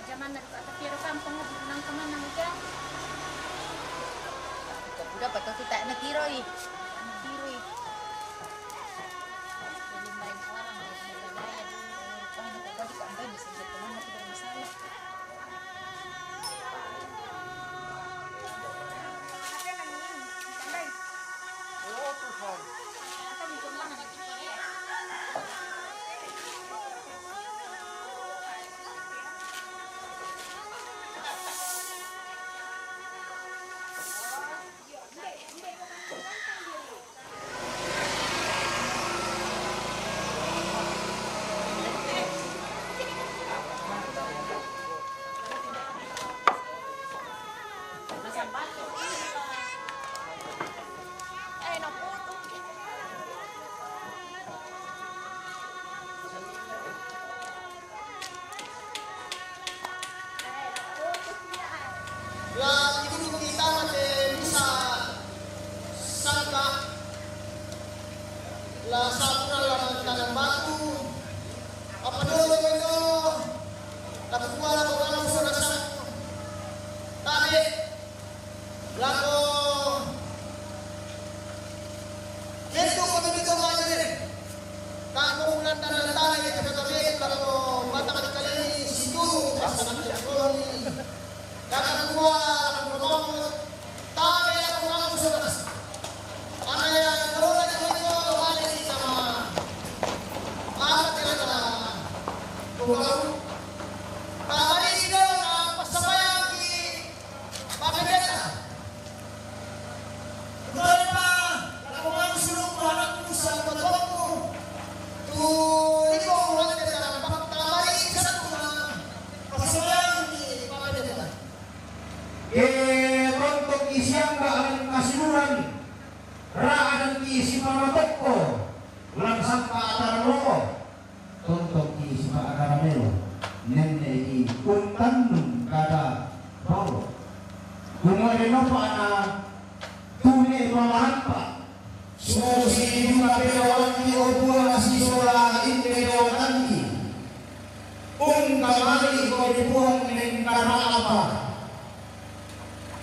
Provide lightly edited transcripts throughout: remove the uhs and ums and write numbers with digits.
Zaman dari kira kampung nang kemana aja? Udah patut kita nak kiroi. Kiroi. Belum lain orang harus berdaya dulu. Kalau kita di kampung bisa jadi teman tidak bermasalah. Ada nang ini, sampai. Oh Tuhan. Apa di rumah nak Korea? La sabra la tangan batu apa dulu itu tapi kuala bukan sudah sah tadi lalu itu kami itu aja deh kamu bulan dan tadi kita kami kalau batang kali situ pasangan koloni karena kuala beromong tadi aku kamu sudah sah ana yang keluar dari itu Tuhan, hari ini apa sabayang di pagkakita? Kenapa? Ako ang sulong bahanak mo sa pagkakot mo. Ikaw ang kita pagkamali sa Tuhan. Pasabayang di pagkakita. Untuk isiyang baan kasinuran, raan isi pamatok ko, langsang kaataran mo. Untuk isi pakaramelo nene kuntan kada bau kumare no pana tune malahan pa susi mga perawang ni opua sisola interewan ni kamari ko dibuang ning karapa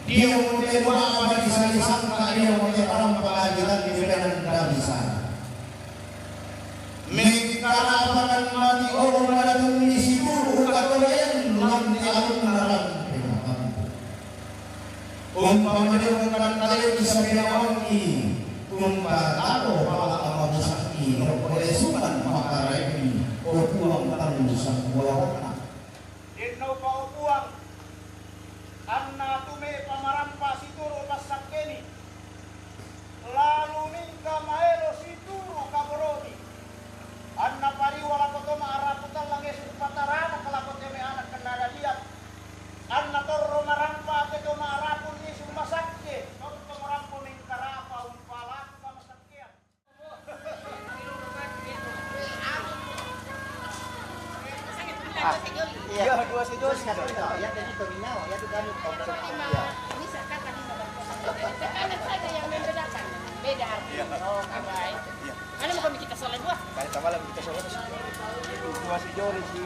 dia mo dewa apa disalisang ka dia mo parang pagalitan di medan karabisan karena mati orang dalam misi bulu katoyan mati alun naran umpama dia mengatakan kalian bisa menawangi umpama pala amal sakti oleh sunan makaremi puang tanu sambuawana dinau pau puang anna tume pamarampa situru pasakeni lalu mingka maelo situru kaboroni anna pari wala koto maaraputan lange supatarana kalakote me anak kendara liat anna torro marampa te to maarapun ni sumasakke torro marampo ning karapa umpala kamasakkean iya dua sejol satu ya jadi tominao ya juga ada Ini sekarang saja yang membedakan. Beda artinya. Oh, baik. Mana mau kita soal dua? kali malam kita soal dua sejol di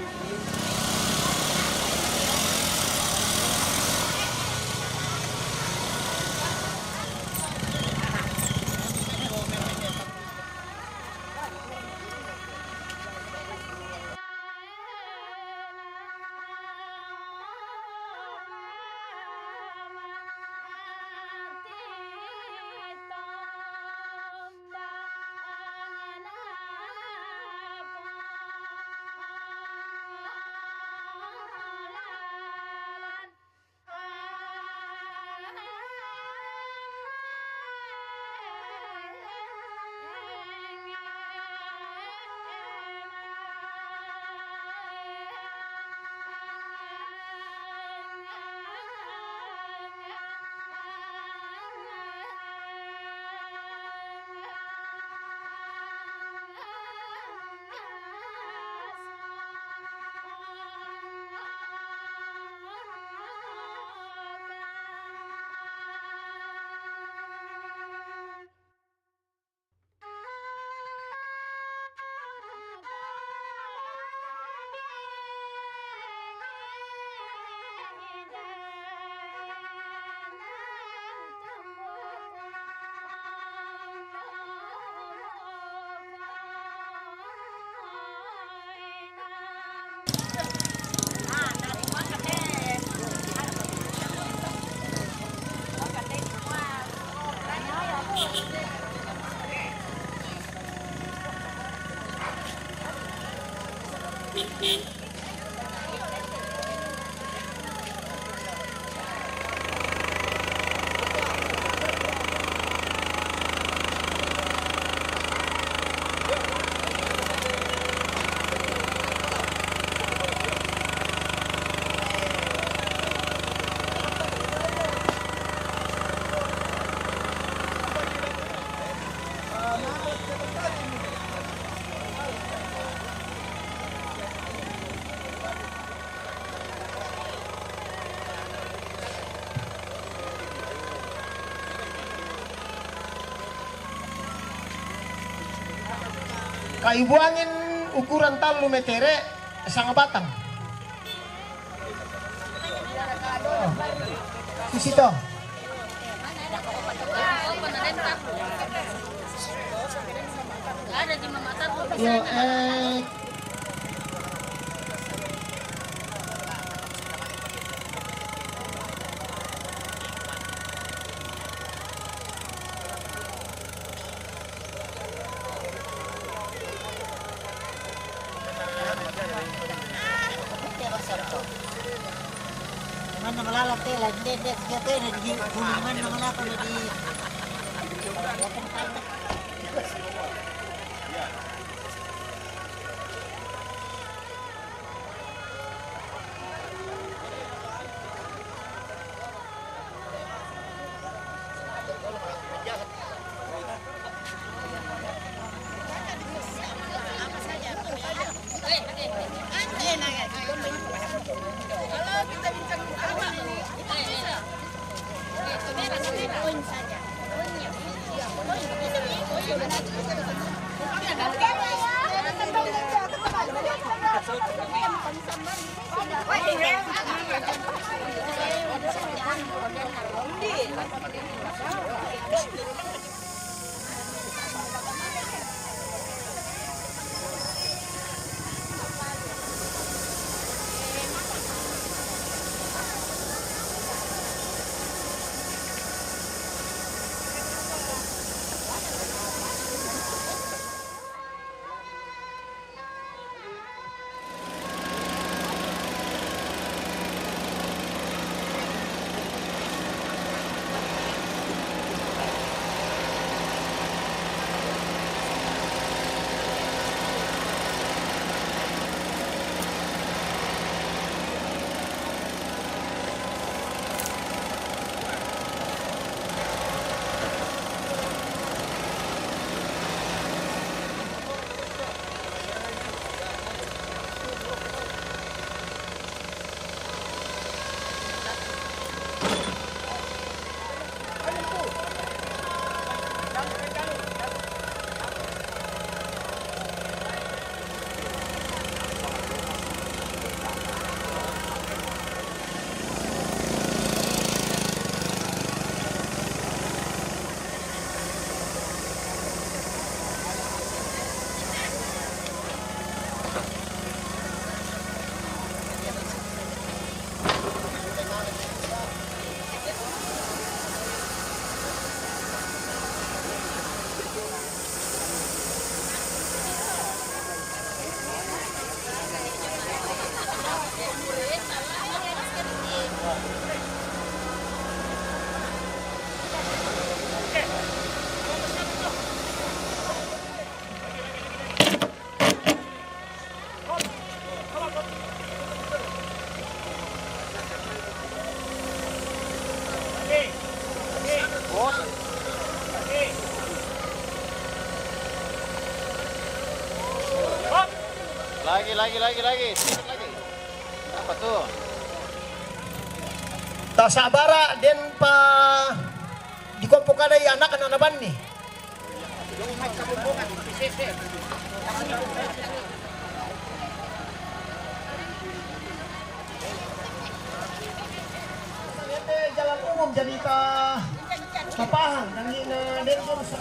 Kaibuangin ukuran talu metere sangat batang. Di situ. Ada di mamatan. Yo, Mana malalak tela, hindi kita na di kuliman naman ako na di. Kalau kita bincang apa ini? Poin saja. Poinnya. Lagi. Sedikit lagi. Apa tuh? Tak sabara den pa di kompok ada anak ban nih. Jalan umum jadi ka Kapahang nangi na den ko sa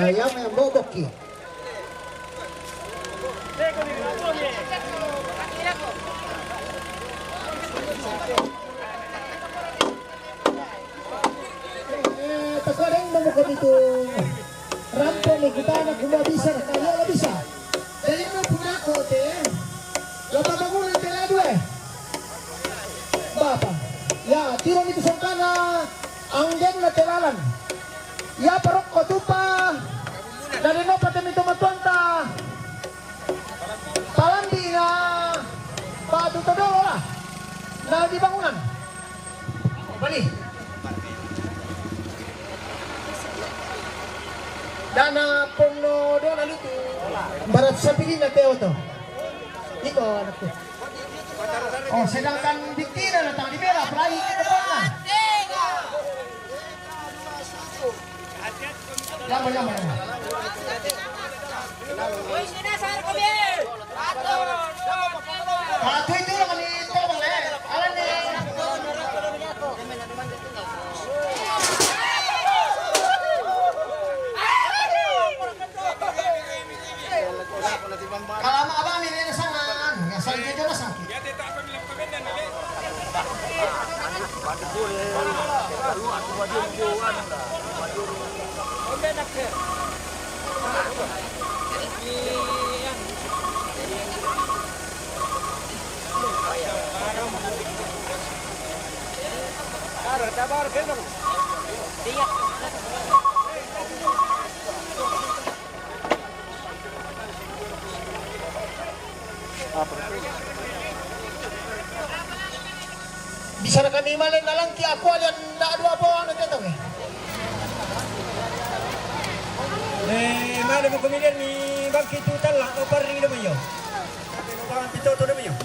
ayam yang bobok ki. Tak ada yang membuka itu rampung nih kita anak gua bisa kaya bisa. Jadi mau punya kote, bapak bangun tela dua. Bapak, ya tiron itu songkana, anggen na telalan. Ya parok kotupa, dari no patem itu matuanta. Palandi na, batu todolo lah, na di bangunan. Bali. Dana pono doon ano ito. Barat sa pili na teo to. Ito anak ko. Oh, sedangkan dikira na tang di pera, prai kita pa na. Lama. Uy, sinasar ko bien. Pato itu lang ni ito bang alam ni. Kalau mga abang ini nasangan, ngasal dito na sakit. Bisa na kanimalin na lang ki ako yan na dua po ano dito eh. Mana mo kemudian ni bangkit tu talak o paring naman yun. Parang pito to naman yun.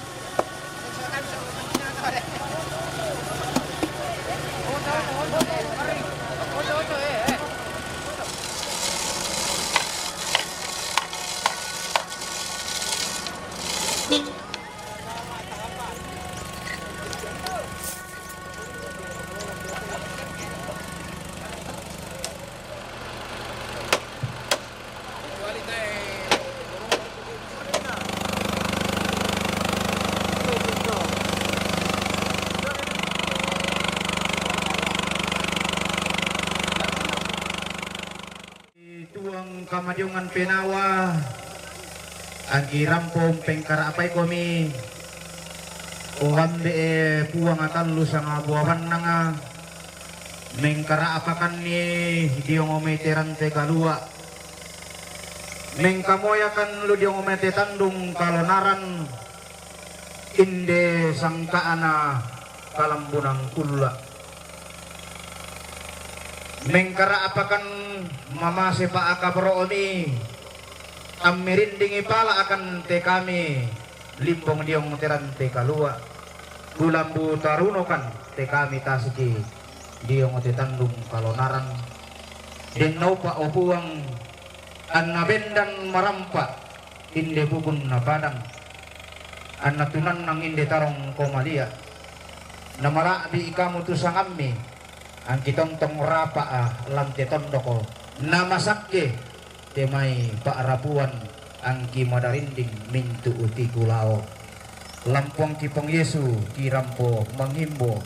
Kamadungan penawa ang irampong pengkarapay kami uhambe puang atallu sa nga buwahan na nga mengkaraapakan ni diong umeterante kalua mengkamoyakan lu diong umete tandung kalonaran inde sangkaana kalambunang kulla mengkaraapakan mama sepa akabro oni ang merinding ipala akan te kami limbong diong terante kalua kulambu taruno kan te kami tasiki diong te tandung kalonaran den naupa opuang an nabendan marampa inde bubun na padang an natunan ng inde tarong komalia namara di ikamu tu sangami ang kitontong rapa lantai tondoko namasakke temai paarapuan ang kimadarinding mintu uti kulao lampong kipong Yesu kirampo mangimbo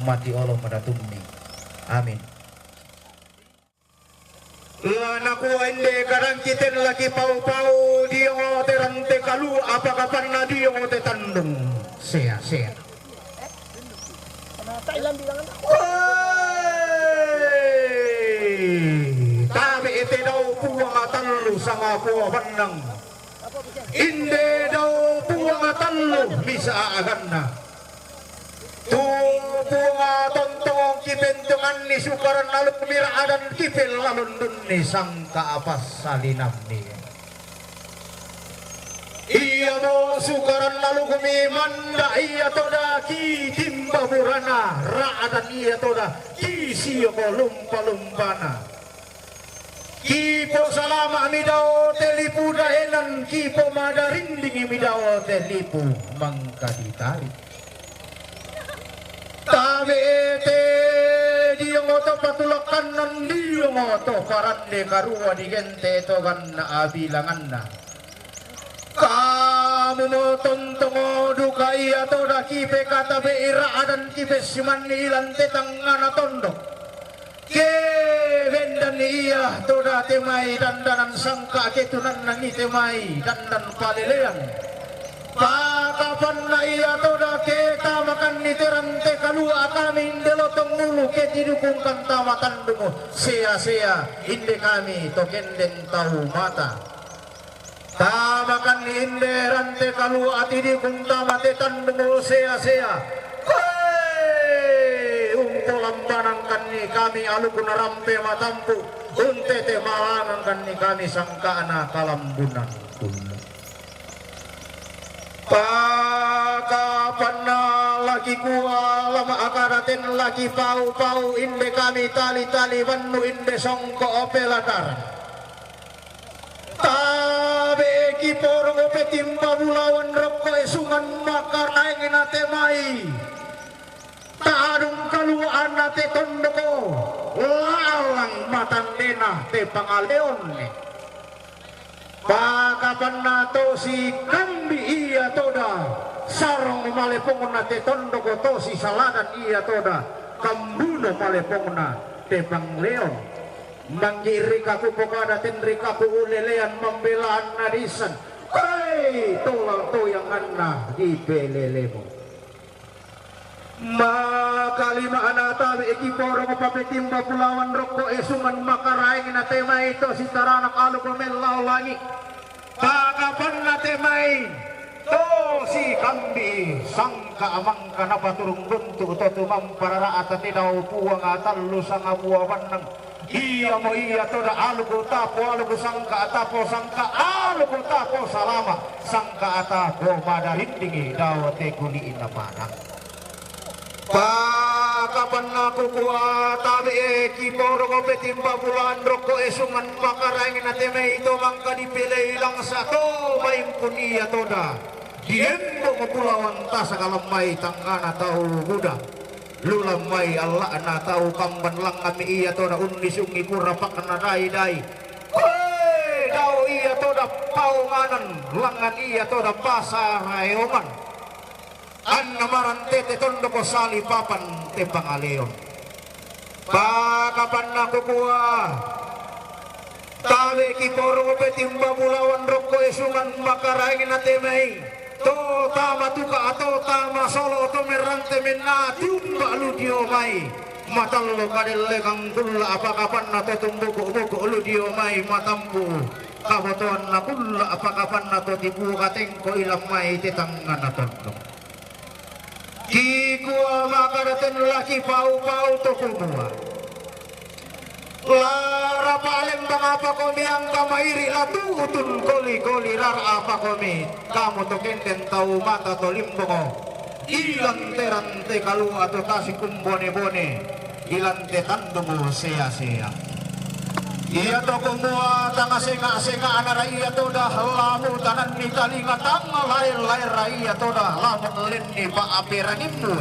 mati olo madatumni amin. Naku ende kadang kiten laki pau-pau diyo terante kalu apa kapan na diyo te tandung sea. Kami ite daw puwang atallo sa mga puwahan ng inde daw puwang atallo bisa agan na tu puwang tontong kipentungan ni sukaran lalu miraadan kipil lalun dun ni sang kaapas salinam ni iya mo sukaran lalu kumimanda iya toda ki timba murana raadan iya toda ki siyo ko lumpa-lumpana kipo salama mi daw telipu dahenan kipo madarinding mi daw telipu mangkaditari tabe te dia ngoto patulakan nan dia ngoto parande karua di gente to ganna abilanganna kamu mo tontongo duka iya to da kipe kata beira adan kipe siman ilan tetangana tondo ke vendan iya to da temai dandanan sangka ketunan nangi temai dandan palelean pakapan na iya to da ke tamakan ni terante kalua kami indelo tongulu ke tidukung kanta matandungo sia-sia inde kami to kenden tahu mata tamakan ni inde rante kalua tidukung tamate tandungo sia-sia unto lambanang kan ni kami alukun rampe matampu unte te malangan kan ni kami sangkaana kalambunan kuno pakapan lagi kuala lama akaraten lagi pau-pau inde kami tali-tali vannu inde songko opelatar tabe kiporo ope timba bulawan rokko esungan makar naingin ate mai taadung kaluaan ate tondoko lalang matandena te pangaleon pakapan nato si kambi iya toda sarong malepongna te tondoko to si saladan iya toda kambuno malepongna te pangleon manggiri kaku pokada tenri kaku ulelean membelaan nadisan hei tola to yang anna di pelelemo makalima anata ekiporo papetimba pulawan rokko esungan makaraing na temai to si taranak alu komelau langi pakapan na temai to si kambi sangka amangka napaturung buntu to tumamparara at tinaw puwang atallu sanga buwawan ng iya mo iya to da alu ko sangka atapo sangka alu ko tapo salama sangka atapo madarindingi daw te kuliin na manang pakapan aku kuat tabi kiporo ko petimba bulan roko esungan makarangin na temay ito mangka dipilay lang sa to maimpun iya toda diembo mapulawan ta sa kalamay tangana tau buda lulamay Allah na tau kamban lang kami iya toda unisung ipurapak na day daw iya toda paunganan langan iya toda pasarayoman an namaran tete tondo ko sali papan te pangaleon pakapan na kukuha tawe kiporo petimba bulawan rokko esungan makaraingin na temay to tama tuka ato tama solo to merante menna tumba ludio mai matallo kadelle kang kulla apakapan na to tumbuko ludio mai matambu kabotoan na kulla apakapan na to tibuka tengko ilang mai tetanggan na tondo kikuwa makaraten laki pau-pau to kumua lara palem bang apa komi ang kamairi latutun koli-koli rar apa komi kamu to kenden tau mata to limbongo ilang terante kalu atau tasikum bone-bone ilang tetandumu sea-sea iya to kumua tanga senga-senga anara iya to dah lamu tanan ni talinga tanga lair-lair iya to dah lamu lenni pa aperangimmu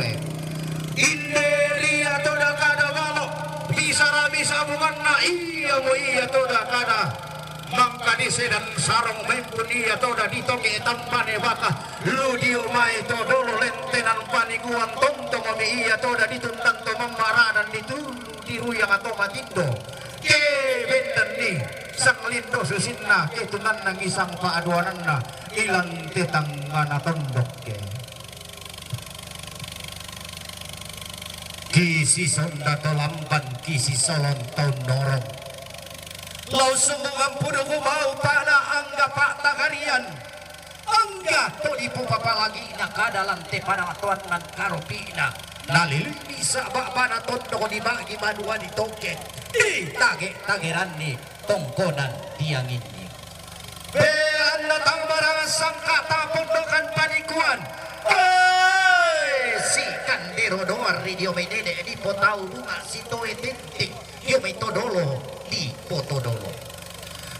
inderi iya to dah kada balo bisa bungan na iya mo iya to dah kada mangka di sedan sarong maimpun iya to dah ditoke tampane baka ludio mai to dolo lentenan paniguan tontong ami iya to dah ditundang to mamaranan diruyang atau matindo ke bendan ni sang lindo susinna ke tunan nang isang paaduanan na ilang tetang mana tondok ke kisi sonda tolamban kisi solon tondorong lau sumungang puno kumau pada angga pak tagarian angga to ipupapa lagi nakadalang te pada tuan nan karopina nalil bisa bak-bana tondok dibagi madua ditoket tageran ni tongkonan tiang ini bean datang barang sangka tapondokan panikuan si kandero doar di may dede di potau bunga si toe tinting yo may todolo di potodolo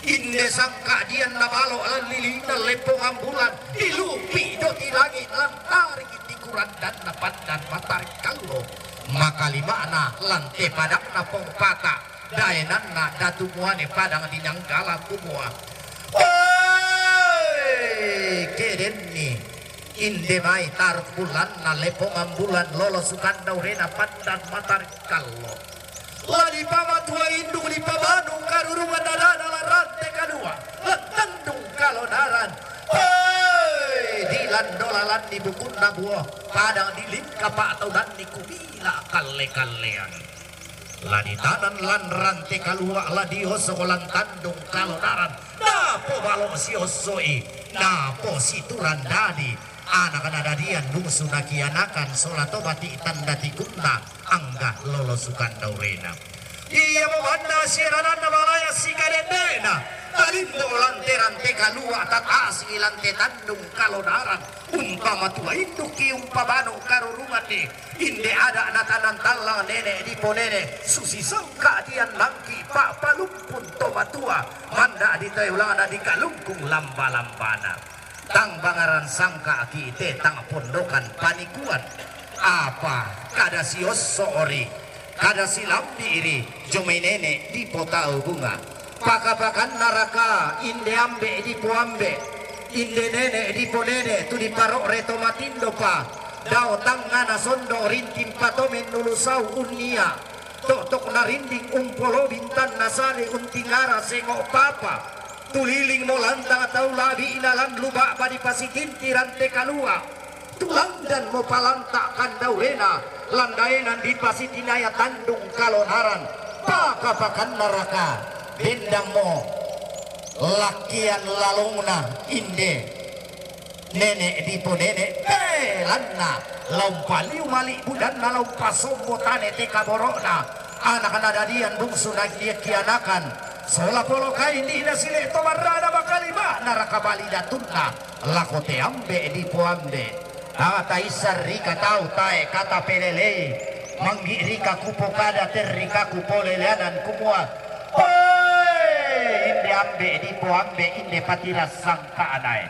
inde sangka dian nabalo alan liling na lepong ambulan ilupi do ti langit lantaring iti kuran dan napan dan matarik kallo makalimana na lante padang na pong pata daenan na datumuane padang dinanggala kumua. Keden ni inde mai taruk bulan na lepong ambulan lolo sukandau rena pandan matarik kallo ladi pamatua indung di pabanu karurungan dadana larante kadua letandung kalodaran dilan dolalan di bukun nabuah padang dilin kapak atau dan di kumila kale-kalean ladi tanan lan rante kalua ladi hosokolan tandung kalodaran napo balong si hosoi napo si turan dadi anak nadadian bungsu nakianakan solatobati tandati guna angga lolosukan daurena iya memanda siranan malaya sikadendena talindo lanteran teka lua tatasi lante tandung kalodaran umpama tua induk umpamano karurungan ni inde ada natanan talang nenek di ponene susi sangka dian langki pak palumpun tomatua manda di tayulana di kalungkung lamba-lambana tang bangaran sangka kite tang pondokan panikuan apa kada si ori kada si lambi iri jomai nenek di potau bunga pakapakan naraka inde ambe di puambe inde nenek di ponene tu di parok reto matindo pa dao tangana sondo rintim patomen nulusau unia tok narinding umpolo bintan nasare untingara sengok papa tuliling mo lantang atau labi inalan lubak badi pasikin tirante kalua tulang dan mo palantak kandaurena landaenan di pasitinaya tandung kalonaran pakapakan neraka bendang mo lakian lalungna inde nenek di ponene lanna lompaliu mali budan na lompasombo tane teka borokna anak nadadian bungsu naik dia kianakan sola polo kain di nasile to marada bakalima naraka bali datunna lakote ambe di poambe ata isar rika tau tae kata pelele manggi rika kupo kada ter rika kupo leleanan kumua inde ambe di poambe inde patira sangka anae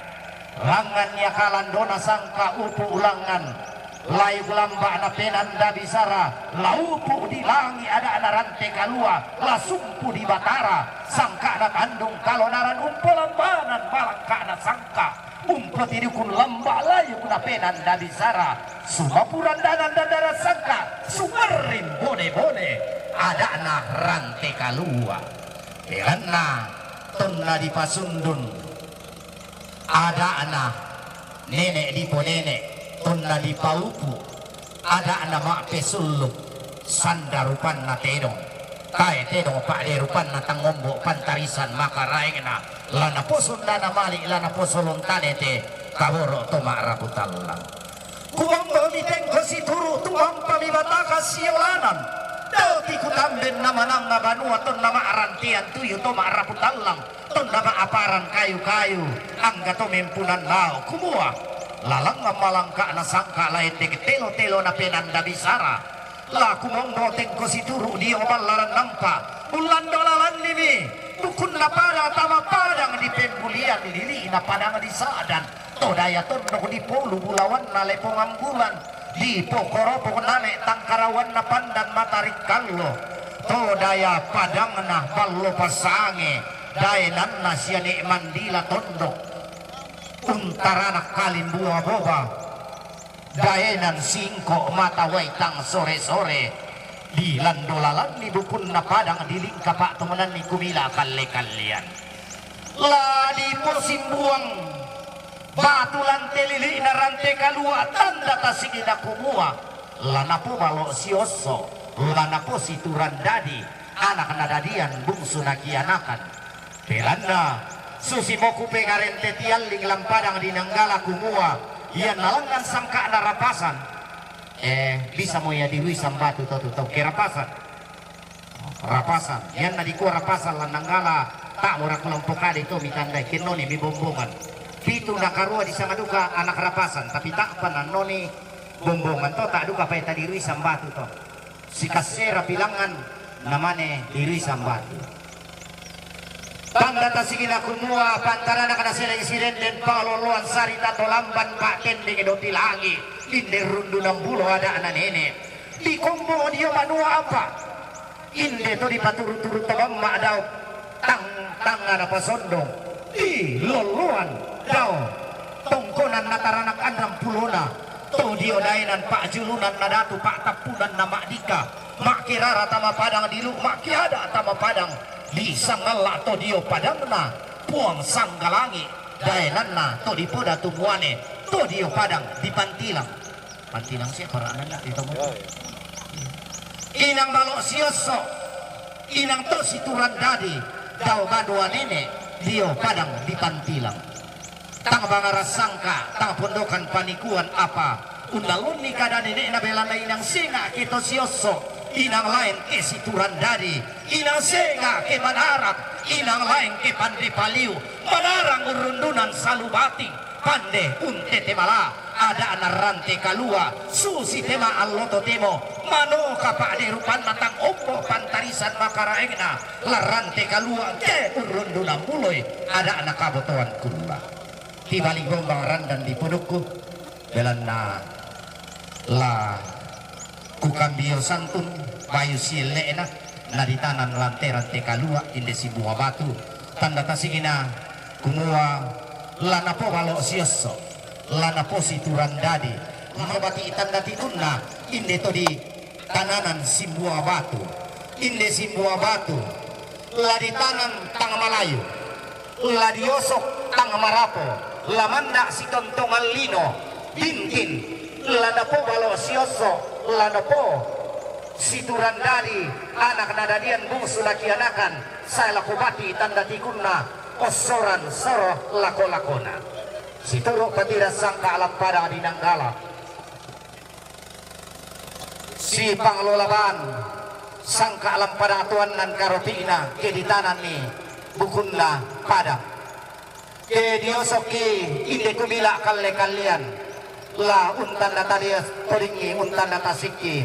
langan ya kalandona sangka upu ulangan layu lamba na penanda bisara laupu di langi ada rantai kalua lasumpu di batara sangka na tandung kalonaran umpolambanan balangka na sangka umpotirikun lamba layu na penanda bisara sumapuran danan dandara sangka sumarin bone-bone ada na rantai kalua kelana tonna di pasundun ada na nenek di ponene tonna di paupu ada nama pesuluk sandarupan na tedong tae tedong pak derupan na tangombo pantarisan makaraengna lana poson dana mali lana posolon tanete kaboro toma rabutallang kumambo mitengko si turu tuang pamibataka siolanan dauti kutamben nama nanga banua ton nama arantian tuyu toma rabutallang ton nama aparan kayu-kayu angga to mempunan lao kumua lalang malangka na sangka lain dek telo na penanda bisara laku monggo tengko si turu di obalaran nampa bulan dolalan nimi tukun na para tama padang di pembulian lili na padang di sadan todaya tondo di polu bulawan na lepong ambulan di pokoro nane tangkarawan na pandan matarik kallo todaya padang na ballo pasange daenan na siya mandila tondo untaranak kalim buah boba daenan singko mata waitang sore-sore di landolalan di bukun na padang di lingkapak temenan ni kumila kalian lah di posim buang batu lante lili na rante kalua tanda tasigina kumua lana po balo si oso lana po si turan dadi anak nadadian bungsu nakianakan pelanda susi moku pengarente tialing lampadang di nanggala kumua ia nalangan sangka na rapasan bisa mo ya diwi sambatu tau kerapasan rapasan yan na di ko rapasan lan nanggala tak mura kelompok kali itu mitandai kinoni mi bombongan pitu nakarua di sama duka anak rapasan tapi tak panan noni bombongan to tak duka pay tadiwi sambatu to si kasera bilangan namane diri sambatu tanda tasigina kumua pantara na kana sila insiden den paloluan sarita tolamban pak tending edoti langi inde rundu 60 ada anak nenek di kombo dia manua apa inde to di paturut-turut tabamma daw tangan apa sondong di loluan daw tongkonan nataranak andam pulona to dio dainan pak julunan nadatu pak tapunan na makdika makirara tama padang dilu makiada tama padang di sangala to dio padangna puang sanggalangi dainanna to di poda tumuane to dio padang di pantilang siya para anak dito mo inang balok siyoso inang to situran dadi daw badua nene dio padang di pantilang tang bangara sangka tang pondokan panikuan apa undalun ni kada nenek na belanda inang singa kito siyoso inang lain ke situran dadi inang singa ke manarak inang lain ke pandi paliu manarang urundunan salubati pande unte temala ada anarante kalua susi tema alloto temo mano kapak de rupan matang ombo pantarisan makaraengna larante kalua ke urundunan muloi ada anak kabotoan kurula tibalik gombang randan di pudukku belana la kukambio santun bayu silena na ditanan lanteran te kalua inde si buah batu tanda tasigina kumua lana po balok sioso lana po situran dadi mabati tanda tituna inde to di tananan si buah batu inde si buah batu la ditanan tang Malayu la diosok tang Marapo la manda si tontongan lino bintin lana po balok sioso lana po situran dari anak nadadian bungsu laki anakan saya lakubati tanda tikunna osoran soroh lako-lakona situro patira sangka alam padang di Nanggala si panglolaban sangka alam padang tuan nan karotina ke ditanan ni bukunna padang ke diosoki inde kumila kalle kalian la untan data dia toringi untan data siki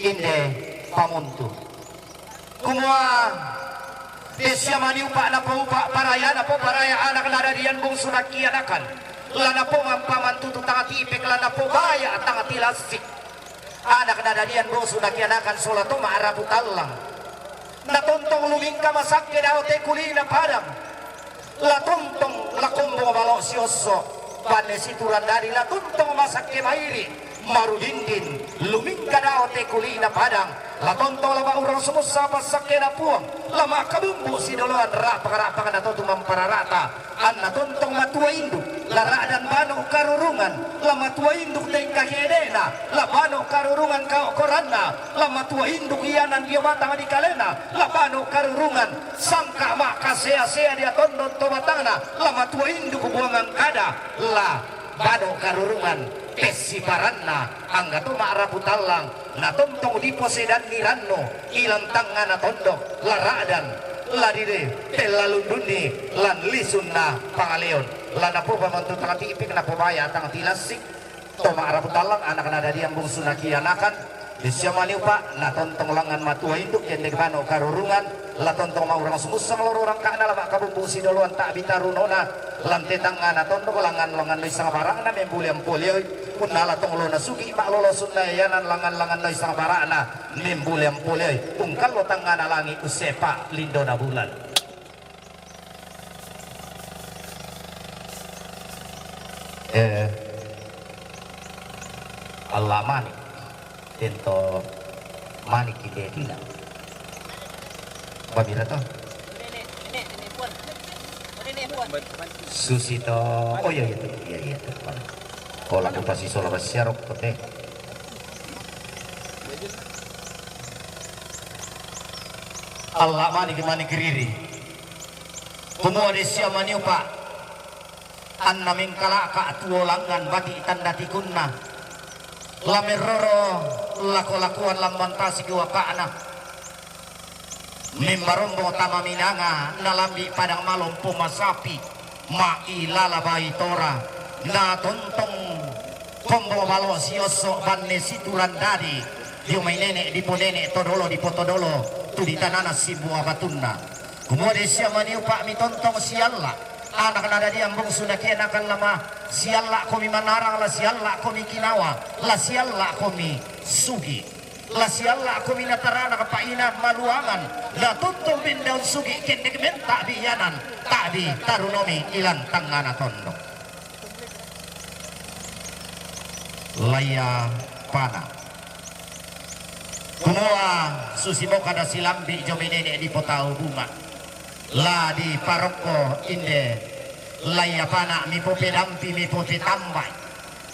inde pamuntu kumua desya maniupa na po paraya anak nadadian bungsu nakianakan lana po mampamantu tangati ipek lana po baya tangati lasik anak nadadian bungsu nakianakan solato maarabu talang natontong lumingka masak ke daote kulina padang la tontong la kombo balok sioso pane situran dari la tontong masak ke mairi marudindin lumingka daote kulina padang la tontong lama urang semusa masak ke napuang lama kabumbu si doloan rapak-rapak na to tumampararata anna tontong matua induk la raadan bano karurungan la matua induk teng kahedena la bano karurungan kau koranna la matua induk ianan dia batang di kalena la bano karurungan sangka mak kasea-sea dia tondon to batangna la matua induk buangan kada la bano karurungan pesi paranna angga to maarapu talang na tontong di posedan niranno ilang tangan na tondok la raadan la dire telalunduni lan lisunna pangaleon lana po pamantu tangati ipik na pobaya tangati lasik to maarapu talang anak nadadian bungsu nakianakan desya maniupa na tontong langan matua induk yang degbano karurungan la tontong maurang sumusang lororang kana la makabumbu si doluan tak bitarunona lante tangan na tontong langan isang barang na membuliam polioy punala tong lona sugi mak lolo sunna yanan langan na isang barang na membuliam polioy ungkal lo tangan na langi usepa lindo na bulan Allah manik tento manik kita tidak babira to susito oh iya kalau pasti soal basyarok to teh Allah manik riri kumua desya maniupa anna mingkalaka atuolangan bati tanda tikunna lameroro lako-lakuan lambantasi kiwapana mimbarombo tamaminanga nalambi padang malom pumasapi mailalabai tora na tontong kombo balo sioso banne situran dadi dio may nene di po nene todolo di po todolo tu di tanana si buah batunna kumode siya maniupa mi tontong siyalla anak nada di ambung sudah kienakan lama sialla komi manarang la sialla komi kinawa la sialla komi sugi la sialla aku minatarana kapainan maluangan la tuntong bindaun sugi kendek menta biyanan tabi tarunomi ilan tangana tondok laya pana kumua susimo kada silambi jomenene di potau bunga la di paroko inde laya pana mi pope dampi mi pope tambai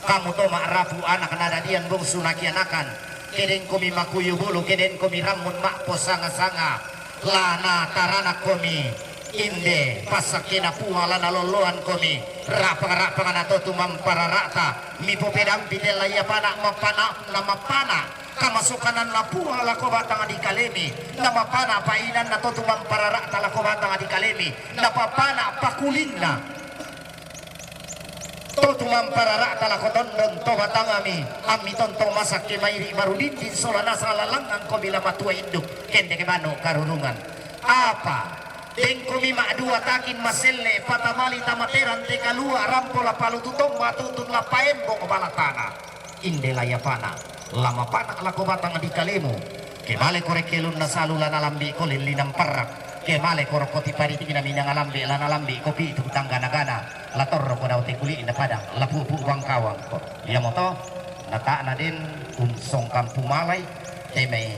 kamu to ma'rafu anak nadadian bungsu nakianakan keden komi makuyu bulu keden komi ramun mak posanga-sanga lana tarana komi inde pasakina puala naloloan komi rapang-rapang nato tumampararata mi popedam pidela ya pana mapana nama pana kamasukanan na puala ko batang di kalemi nama pana painan nato tumampararata la ko batang di kalemi napapana pakulinna to tumampararata la ko tondon to batang ami tontong masak ke mairi marudin din solana salalangan ko bila matua induk kende ke mano karurungan apa den komi dua takin maselle patamali tamateran te kalua rampola palututong matutut la paembo ko balatana inde laya pana lama pana la ko batang di kalemu kemale korekelun na salula na lambi ko linam parak kemale korokoti pariti na minang alambi la lambi kopi itu tangga-gana la torro ko daw te kuli na padang la pupu wangkawang ko iya moto nata na din unsong kampung malay kemay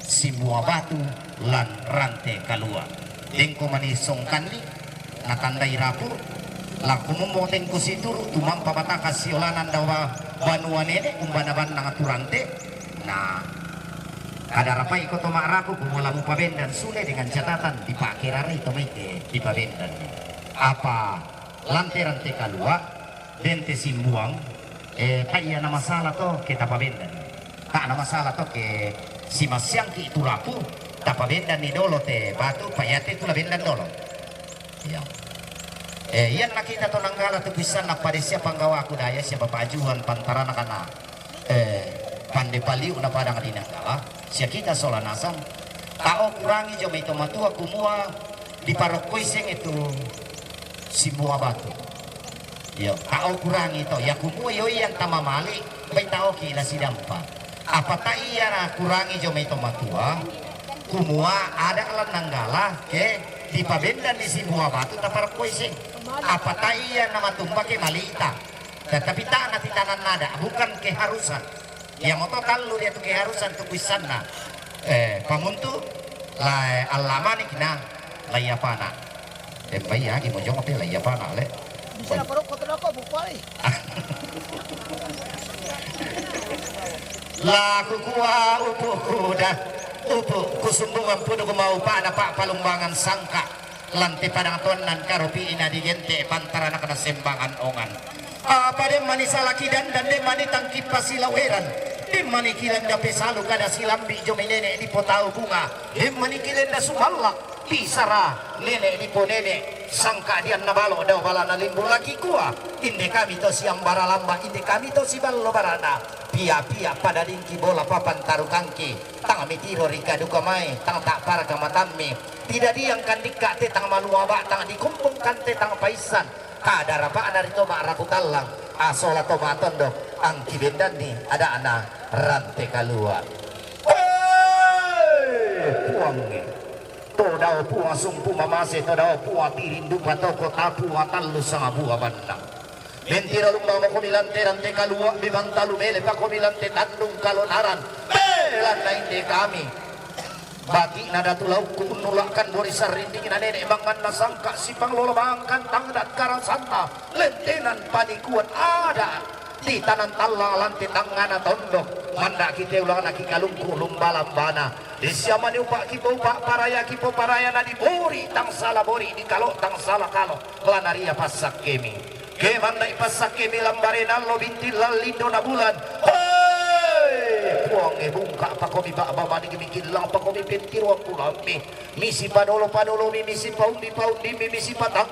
simua batu lan rante kalua dengko manisong kandi natandai rapu laku momoteng ko situru tumampa batakas siolanan dawa banua nene umbanaban nang aturante nah ada rapai ko to marapu kumula mo pabendan sule dengan catatan dipakirari to may dipabendan apa lanterante kalua dente simbuang kaya na masalah to kita pabendan tak na masalah to ke si masyang ki itu rapu tapabendan ni dolo te batu payate tu labendan dolo ya yan nakita to nanggala tu pisan na pada siapa panggawa aku daya siapa pajuan pantarana kana pande paliu na padang dinanggala siya kita solanasan tao kurangi jo may tomatua kumua di parokoi seng itu simua batu yo tao kurangi to ya kumua yo yang tamamali may tao kila sidampa apa ta iya na kurangi jo may tomatua kumua ada alat nanggala ke di pabendan di simua batu tapar kuising apa taiya nama tumba ke malita tetapi tak nanti tanan nada bukan keharusan yang moto kalau dia tu keharusan tu kuisan na pamuntu la alama ni kena laya pana bayar di mojong apa laya pana le Bisa na parok kotor ako bukwai. la kukua upu kuda upu kusumbungan puno kumau pa na pa palumbangan sangka lanti padang tonan karupi ina digente pantara na kana sembangan ongan apa de mani salaki dan de mani tangki pasilaweran de mani kilan da pesalu kada silambi jo menene di potau bunga de mani kilan da sumalla pisara nene di ponene sangka dian nabalo daw bala na limbo lagi kuah inde kami to siang baralamba inde kami to si ballo barana pia-pia pada dingki bola papan taruh kangki tang mitiro rika duka mai tang tak para kamatami tidak diang kandika te tang maluaba tang dikumpung kante tang paisan kadara pa dari toba raku talang asola toba tondo ang kibendan ni ada ana rante kalua puange to daw puang sumpu mamase to daw puang tirindu patoko tapu atalu sama buah bandang mentira lumba mo komilante rante kalua bimantalu mele pa komilante tandung kalonaran belan na hindi kami bagi nada tulau kunulakan borisar rinding na nenek bangan nasangka si panglolo bangkan tangdat karang santa lentenan panikuan ada di tanan talla lanti tangana tondok manda kita ulang naki kalungku lumba lambana di siaman upak kipo upak paraya na dibori tang salah bori di kalo tang salah kalo lanaria pasak kemi kemana ipasak kemi lambarena lo binti lalindo na bulan puang bungka pakomi baba mani bikin lang pakomi pentiro aku lambi misi padolo mi misi paundi misi patang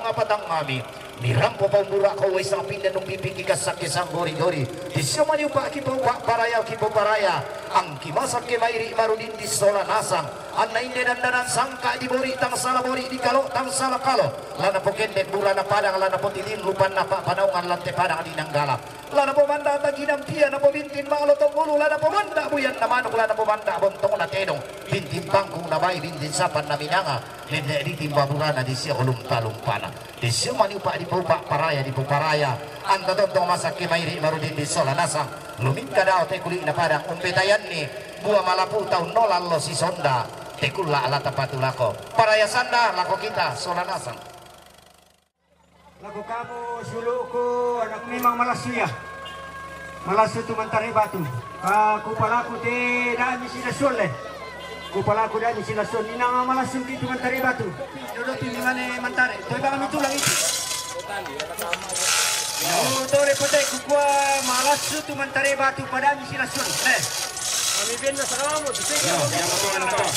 mami mirampo paumbura ko isang pindan ng pipiki kasak isang gori-gori disyamani upa kipo paraya ang kimasak ke mairi marudin di sola nasang anna inde dandanan sangka di bori tang salah bori di kalo tang salah kalo lana po kendet bula na padang lana po tilin lupan na panaungan lante padang di nanggala lana po manda taginam tia na po bintin malo tong ulo lana po manda buyan na manok lana po manda bontong na tenong bintin bangkong na bay bintin sapan na minanga hindi di timbabura na di siya ulumpa-lumpana di siya maniupa di po paraya di po paraya anda tontong masak kimairi marudin di sola nasang lumingka daw te kuli na padang umpetayan ni buah malapu taun nolallo si sonda tekulla ala tapatulako paraya sanda lako kita sola nasang. Lagu kamu suluku anak memang malasya. Malasu tu mantare batu. Kupalaku te dani sila sole. Kupalaku dani sila sole. Inang malasu ti tu mantare batu. Dulu tu mane mantare. Toy bang kami tulang itu. Oh, tore pote kukua malasu tu mantare batu padani sila sole. Kami binna salamu tu sing. Ya, yang apa nak?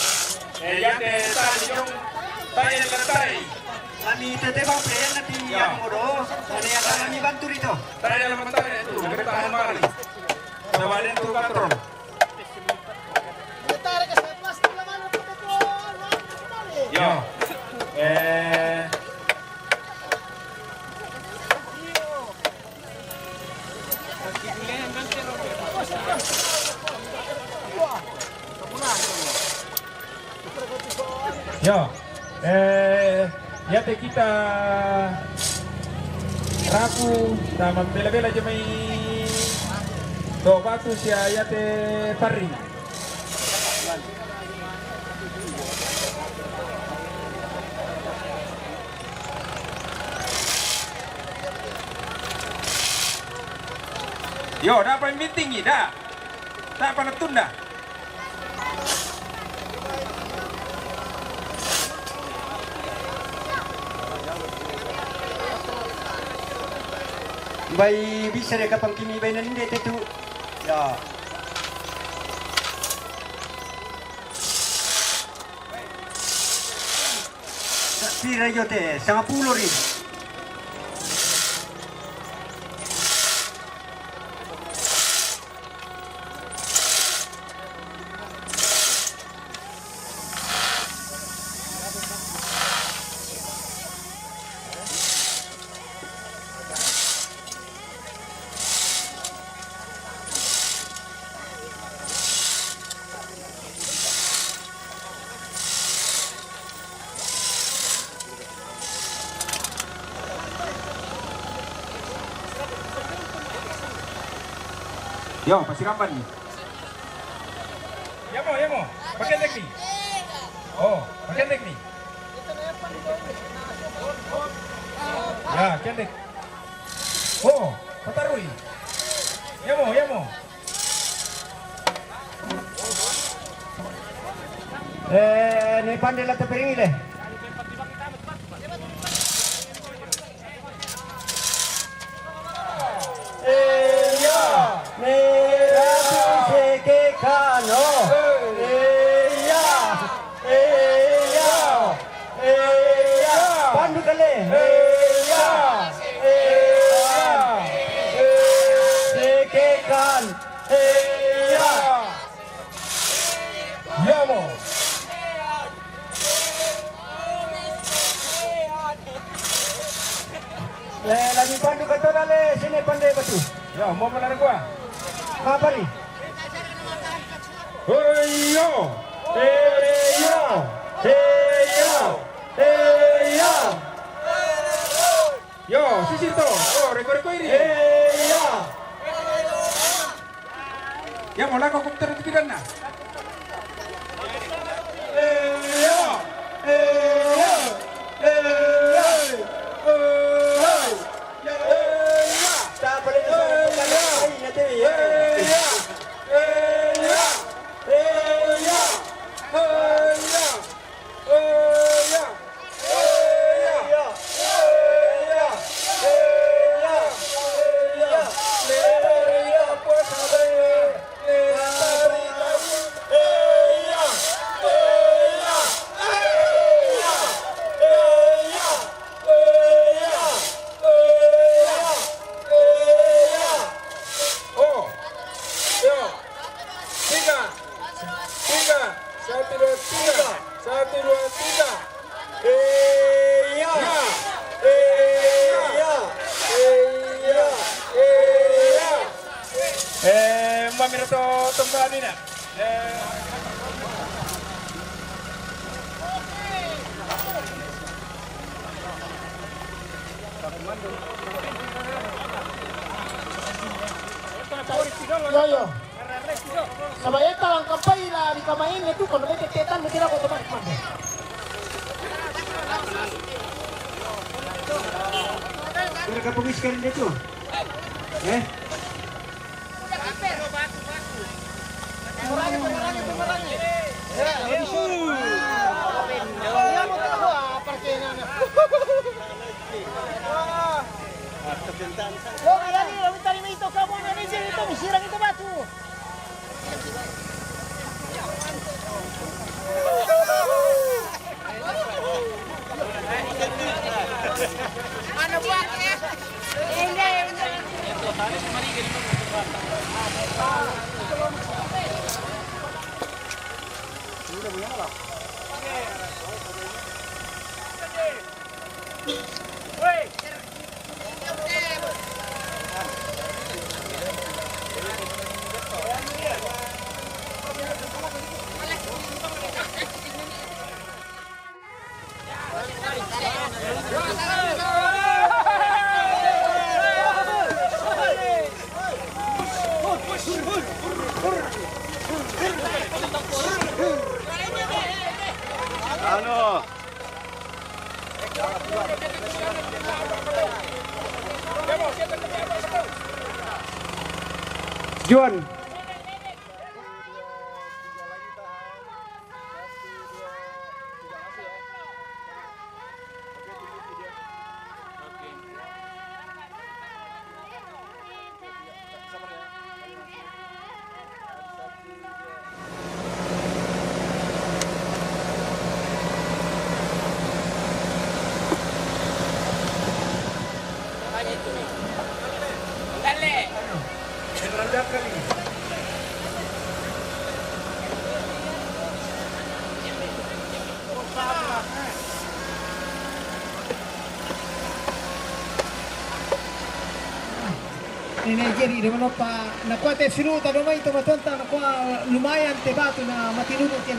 Ya te tani jong bayan kertai. Kami tetebang player nanti yang modo, ada yang kami bantu itu. Tadi dalam mentari itu, bertahan mari. Kemarin itu katron. Tarik ke saya plastik lah mana tu betul. Yo, yate kita raku sama bela-bela aja mai do batu sia yate pari. Yo, dapat meeting ni dah. Tak pernah tunda. Bayi bisa dek kapang kimi bayi nani dek tu. Ya. Pira yo te, 50 rin. Yo, pasti kapan nih? Ya mo, pakai teknik. Oh, pakai teknik. Ya, kendek. Oh, patarui. Ya mo. Ni pandai lah terpering ni. Pandu kali. Sekekan. Ya mo. Lagi pandu kata dale sini pandai batu. Yo, mau melarang gua. Apa ni? Yo. Yo, sisito. Oh, reko ini. Ya mau lah kau komputer itu tidak nak. Tak boleh nanti. Oh, pamir to tumbahan na. Yo. Sabay talang kampay la di kamain itu kalau mereka tetan mesti aku teman teman. Mereka pengiskan itu. Ya mau tahu apa kena. Lo kaya ni, lo minta itu kamu Indonesia itu misirang itu batu. Mana buatnya? Juan. Ini jadi di mana pak? Nakuha te sinuta domay itu matonta nakuha lumayan te batu na matinunod yan.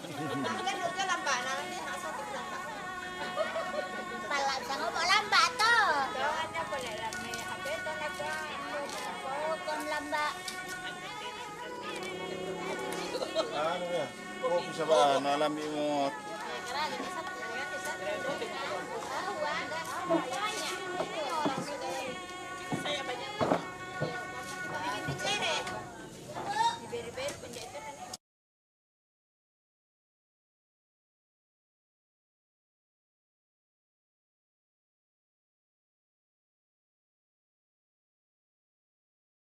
Kan udah lambat nanti rasa lambat. Pala sa mo lamba to. Ada boleh lama HP to nagka. Oh, kon lamba. Ano ya? Kung sa ba, nalami mo Karagi sa. Ah, wala.